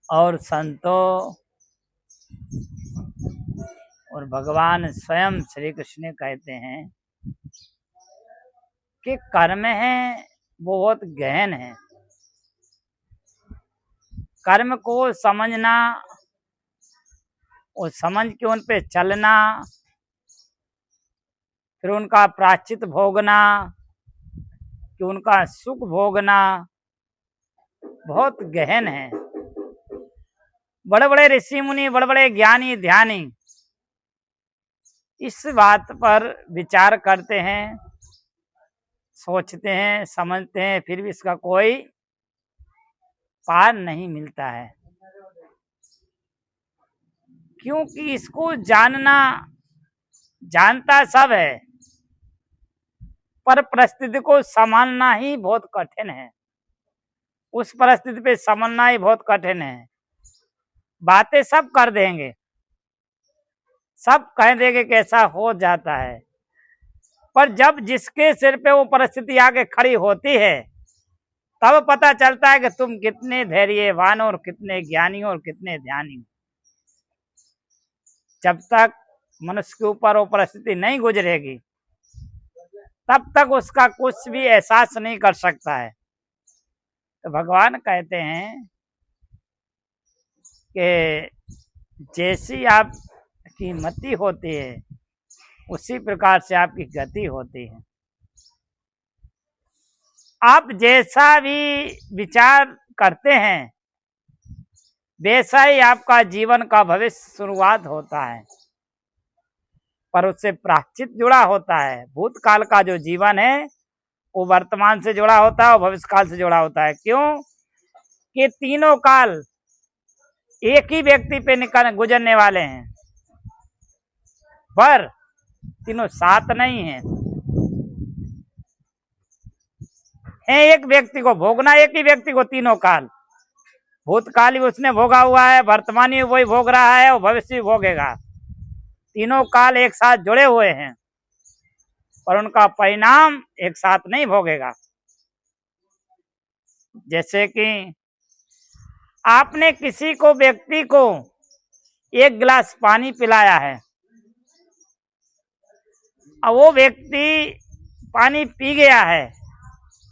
और संतों और भगवान स्वयं श्री कृष्ण कहते हैं कि कर्म है वो बहुत गहन है। कर्म को समझना और समझ के उन पे चलना, फिर उनका प्रायश्चित भोगना, कि उनका सुख भोगना बहुत गहन है। बड़े बड़े ऋषि मुनि, बड़े बड़े ज्ञानी ध्यानी इस बात पर विचार करते हैं, सोचते हैं, समझते हैं, फिर भी इसका कोई पार नहीं मिलता है। क्योंकि इसको जानता सब है, पर परिस्थिति को संभालना ही बहुत कठिन है। उस परिस्थिति पे संभालना ही बहुत कठिन है। बातें सब कर देंगे, सब कह देंगे कि ऐसा हो जाता है, पर जब जिसके सिर पे वो परिस्थिति आके खड़ी होती है तब पता चलता है कि तुम कितने धैर्यवान और कितने ज्ञानी और कितने ध्यानी। जब तक मनुष्य के ऊपर वो परिस्थिति नहीं गुजरेगी तब तक उसका कुछ भी एहसास नहीं कर सकता है। तो भगवान कहते हैं कि जैसी आपकी मति होती है उसी प्रकार से आपकी गति होती है। आप जैसा भी विचार करते हैं वैसा ही आपका जीवन का भविष्य शुरुआत होता है, पर उससे प्रायश्चित जुड़ा होता है। भूतकाल का जो जीवन है वो वर्तमान से जुड़ा होता है और भविष्य काल से जुड़ा होता है। क्यों कि तीनों काल एक ही व्यक्ति पे गुजरने वाले हैं, पर तीनों साथ नहीं है। एक व्यक्ति को भोगना, एक ही व्यक्ति को तीनों काल, भूतकाल भी उसने भोगा हुआ है, वर्तमान भी वही भोग रहा है और भविष्य भी भोगेगा। तीनों काल एक साथ जुड़े हुए हैं, पर उनका परिणाम एक साथ नहीं भोगेगा। जैसे कि आपने किसी को, व्यक्ति को एक गिलास पानी पिलाया है, अब वो व्यक्ति पानी पी गया है,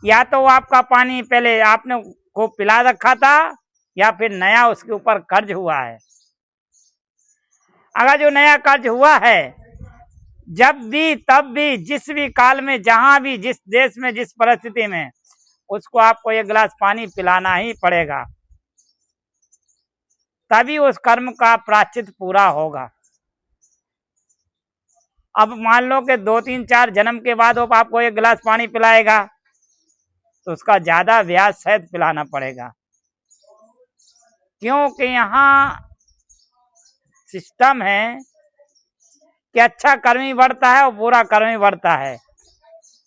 या तो आपका पानी पहले आपने को पिला रखा था या फिर नया उसके ऊपर कर्ज हुआ है। अगर जो नया कर्ज हुआ है, जब भी तब भी जिस भी काल में जहां भी जिस देश में जिस परिस्थिति में उसको आपको एक गिलास पानी पिलाना ही पड़ेगा, तभी उस कर्म का प्रायश्चित पूरा होगा। अब मान लो कि 2-3-4 जन्म के बाद वो आपको एक गिलास पानी पिलाएगा तो उसका ज्यादा ब्याज सहित पिलाना पड़ेगा। क्योंकि यहाँ सिस्टम है कि अच्छा कर्म ही बढ़ता है और बुरा कर्म ही बढ़ता है।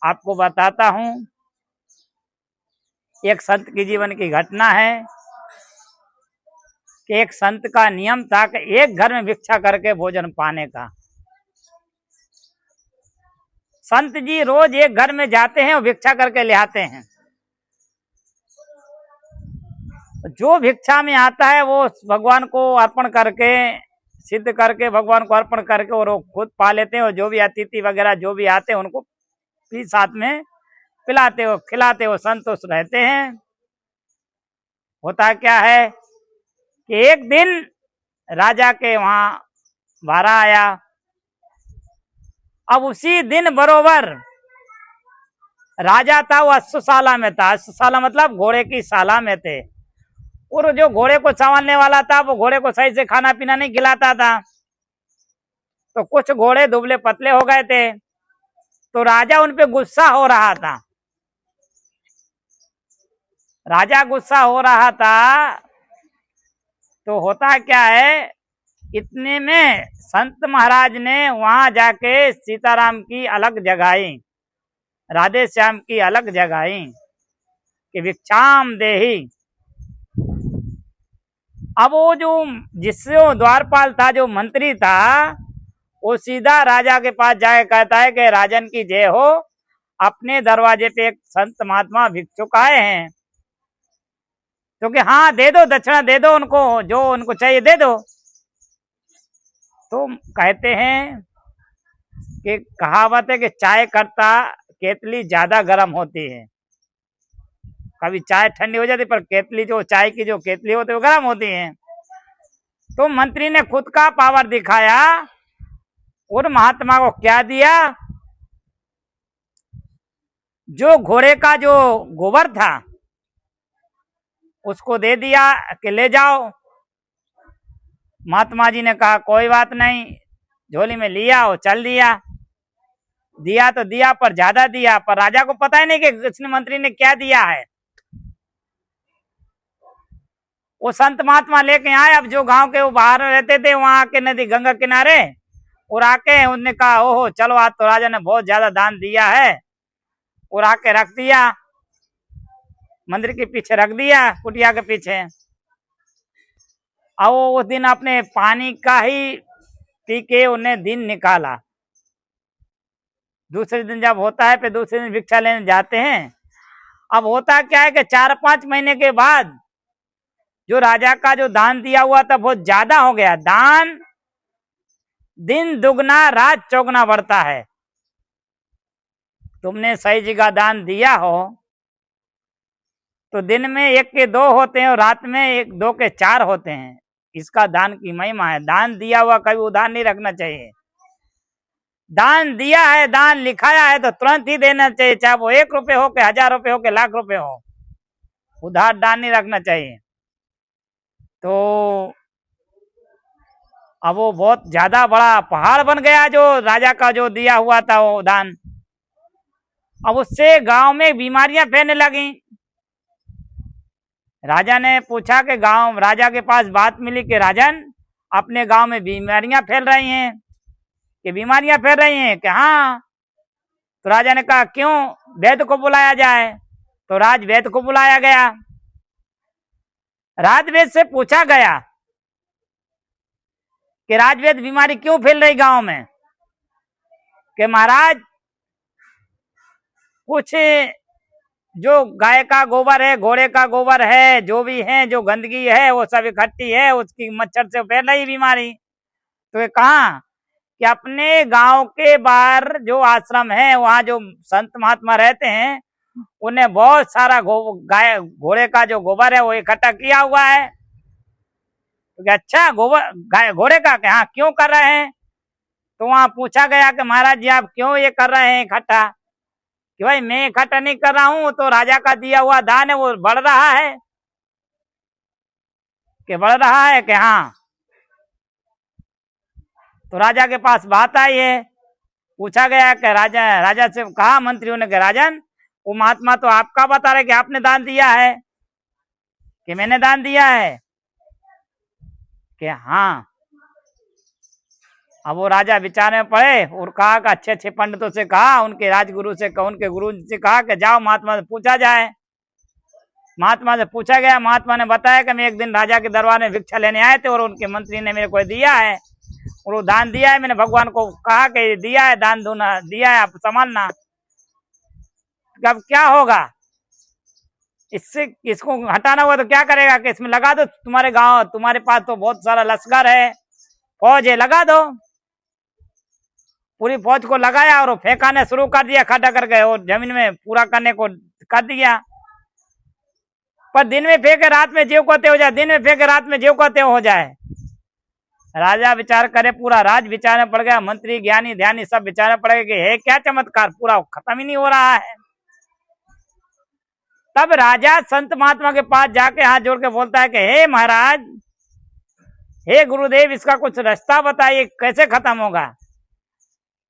आपको बताता हूं, एक संत की जीवन की घटना है कि एक संत का नियम था कि एक घर में भिक्षा करके भोजन पाने का। संत जी रोज एक घर में जाते हैं और भिक्षा करके ले आते हैं। जो भिक्षा में आता है वो भगवान को अर्पण करके, सिद्ध करके भगवान को अर्पण करके और वो खुद पा लेते हैं, और जो भी अतिथि वगैरह जो भी आते हैं उनको भी साथ में पिलाते हो, खिलाते हो, संतुष्ट रहते हैं। होता क्या है कि एक दिन राजा के वहां वारा आया। अब उसी दिन बरोबर राजा था, वो अश्वशाला में था। अश्वशाला मतलब घोड़े की शाला में थे, और जो घोड़े को संभालने वाला था वो घोड़े को सही से खाना पीना नहीं खिलाता था। तो कुछ घोड़े दुबले पतले हो गए थे, तो राजा उन पे गुस्सा हो रहा था। राजा गुस्सा हो रहा था तो होता क्या है, इतने में संत महाराज ने वहां जाके सीताराम की अलग जगाई, राधे श्याम की अलग जगाई कि भिक्षाम देही। अब वो जो जिससे द्वारपाल था, जो मंत्री था, वो सीधा राजा के पास जाके कहता है कि राजन की जय हो, अपने दरवाजे पे एक संत महात्मा भिक्षुक आए हैं, तो कि हाँ दे दो, दक्षिणा दे दो, उनको जो उनको चाहिए दे दो। तो कहते हैं कि कहावत है कि चाय करता केतली ज्यादा गर्म होती है। कभी चाय ठंडी हो जाती पर केतली, जो चाय की जो केतली होती है वो गर्म होती है। तो मंत्री ने खुद का पावर दिखाया और महात्मा को क्या दिया, जो घोड़े का जो गोबर था उसको दे दिया कि ले जाओ। महात्मा जी ने कहा कोई बात नहीं, झोली में लिया और चल दिया। दिया तो दिया पर ज्यादा दिया, पर राजा को पता ही नहीं कि कृष्ण मंत्री ने क्या दिया है। वो संत महात्मा लेके आए। अब जो गांव के वो बाहर रहते थे वहां आके नदी गंगा किनारे और आके उन्होंने कहा ओहो चलो आज तो राजा ने बहुत ज्यादा दान दिया है, और आके रख दिया, मंदिर के पीछे रख दिया, कुटिया के पीछे। और वो उस दिन अपने पानी का ही पी के उन्हें दिन निकाला। दूसरे दिन जब होता है फिर दूसरे दिन भिक्षा लेने जाते हैं। अब होता क्या है कि 4-5 महीने के बाद जो राजा का जो दान दिया हुआ था बहुत ज्यादा हो गया। दान दिन दुगना रात चौगुना बढ़ता है। तुमने सही जगह दान दिया हो तो दिन में 1 के 2 होते हैं और रात में 1-2 के 4 होते हैं। इसका दान की महिमा है। दान दिया हुआ कभी उधार नहीं रखना चाहिए। दान दिया है, दान लिखाया है तो तुरंत ही देना चाहिए, चाहे वो 1 रुपए हो के 1000 रुपए हो के लाख रुपए हो। उधार दान नहीं रखना चाहिए। तो अब वो बहुत ज्यादा बड़ा पहाड़ बन गया जो राजा का जो दिया हुआ था वो दान। अब उससे गांव में बीमारियां फैलने लगी। राजा ने पूछा कि गांव, राजा के पास बात मिली कि राजन अपने गांव में बीमारियां फैल रही हैं, कि बीमारियां फैल रही हैं कि हाँ। तो राजा ने कहा क्यों, वैद्य को बुलाया जाए। तो राज वैद्य को बुलाया गया। राजवैद्य से पूछा गया कि राजवैद्य बीमारी क्यों फैल रही गांव में। कि महाराज कुछ जो गाय का गोबर है, घोड़े का गोबर है, जो भी है, जो गंदगी है वो सब इकट्ठी है, उसकी मच्छर से फैल रही बीमारी। तो ये कहा कि अपने गांव के बाहर जो आश्रम है वहां जो संत महात्मा रहते हैं उन्हें बहुत सारा गाय घोड़े का जो गोबर है वो इकट्ठा किया हुआ है। तो अच्छा गोबर गाय घोड़े का, हाँ क्यों कर रहे हैं। तो वहां पूछा गया कि महाराज जी आप क्यों ये कर रहे हैं इकट्ठा। कि भाई मैं इकट्ठा नहीं कर रहा हूं, तो राजा का दिया हुआ दान है वो बढ़ रहा है। कि बढ़ रहा है कि हाँ। तो राजा के पास बात आई है। पूछा गया कि राजा से कहा मंत्रियों ने कि राजन वो महात्मा तो आपका बता रहे कि आपने दान दिया है। कि मैंने दान दिया है। कि हाँ। अब वो राजा विचार में पड़े और कहा कि अच्छे अच्छे पंडितों से कहा, उनके राजगुरु से कहा, उनके गुरु से कहा कि जाओ महात्मा से पूछा जाए। महात्मा से पूछा गया। महात्मा ने बताया कि मैं एक दिन राजा के दरबार में भिक्षा लेने आए थे और उनके मंत्री ने मेरे को दिया है और वो दान दिया है। मैंने भगवान को कहा कि दिया है, दान दूना दिया है, आप संभालना। अब क्या होगा, इससे इसको हटाना हुआ तो क्या करेगा कि इसमें लगा दो, तुम्हारे गांव तुम्हारे पास तो बहुत सारा लश्कर है, फौज है, लगा दो। पूरी फौज को लगाया और फेंकाने शुरू कर दिया खड्डा करके और जमीन में पूरा करने को कर दिया। पर दिन में फेंके रात में जीव कहते हो जाए, दिन में फेंके रात में जीव कहते हो जाए। राजा विचार करे, पूरा राज विचार में पड़ गया, मंत्री ज्ञानी ध्यानी सब विचार में पड़ गए कि हे क्या चमत्कार, पूरा खत्म ही नहीं हो रहा है। तब राजा संत महात्मा के पास जाके हाथ जोड़ के बोलता है कि हे महाराज, हे गुरुदेव, इसका कुछ रास्ता बताइए कैसे खत्म होगा।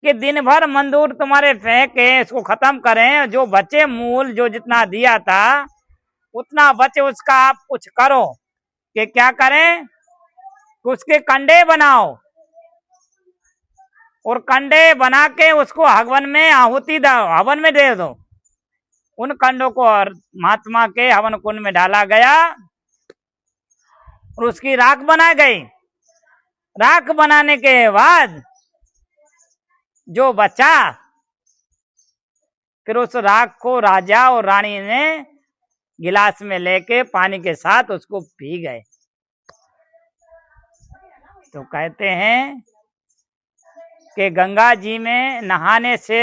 कि दिन भर मंदूर तुम्हारे फेंके इसको खत्म करें, जो बचे मूल जो जितना दिया था उतना बचे उसका आप कुछ करो। कि क्या करें, उसके कंडे बनाओ और कंडे बना के उसको हवन में आहुति दो, हवन में दे दो। उन कंडों को महात्मा के हवन कुंड में डाला गया और उसकी राख बनाई गई। राख बनाने के बाद जो बचा, फिर उस राख को राजा और रानी ने गिलास में लेके पानी के साथ उसको पी गए। तो कहते हैं कि गंगा जी में नहाने से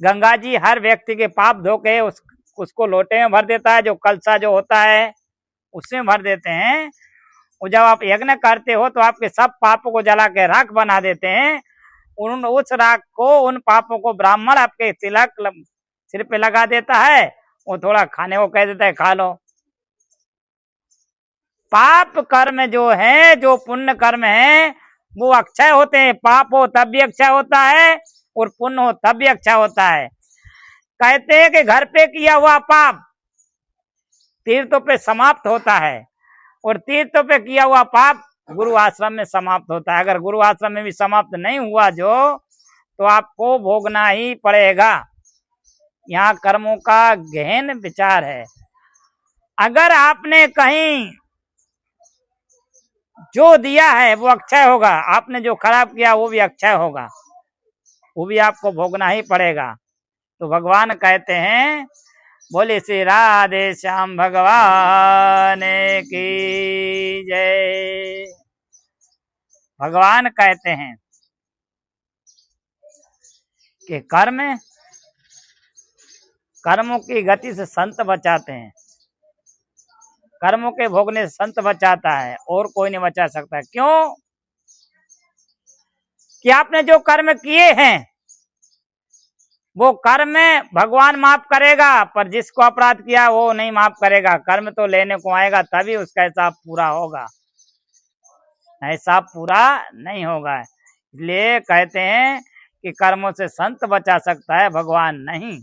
गंगा जी हर व्यक्ति के पाप धो के उसको लोटे में भर देता है, जो कलसा जो होता है उसमें भर देते हैं। और जब आप यज्ञ करते हो तो आपके सब पापों को जला के राख बना देते हैं। उस राख को, उन पापों को ब्राह्मण आपके तिलक सिर पे लगा देता है, वो थोड़ा खाने को कह देता है खा लो। पाप कर्म जो है, जो पुण्य कर्म है, वो अक्षय होते हैं। पाप हो तब भी अक्षय होता है और पुण्य हो तब भी अक्षय होता है। कहते हैं कि घर पे किया हुआ पाप तीर्थों पे समाप्त होता है और तीर्थों पे किया हुआ पाप गुरु आश्रम में समाप्त होता है। अगर गुरु आश्रम में भी समाप्त नहीं हुआ जो, तो आपको भोगना ही पड़ेगा। यहाँ कर्मों का गहन विचार है। अगर आपने कहीं जो दिया है वो अक्षय होगा, आपने जो खराब किया वो भी अक्षय होगा, वो भी आपको भोगना ही पड़ेगा। तो भगवान कहते हैं, बोले श्री राधे श्याम भगवान की जय। भगवान कहते हैं कि कर्मों की गति से संत बचाते हैं। कर्मों के भोगने से संत बचाता है और कोई नहीं बचा सकता। क्यों? कि आपने जो कर्म किए हैं वो कर्म भगवान माफ करेगा, पर जिसको अपराध किया वो नहीं माफ करेगा। कर्म तो लेने को आएगा तभी उसका हिसाब पूरा होगा, हिसाब पूरा नहीं होगा। इसलिए कहते हैं कि कर्मों से संत बचा सकता है, भगवान नहीं।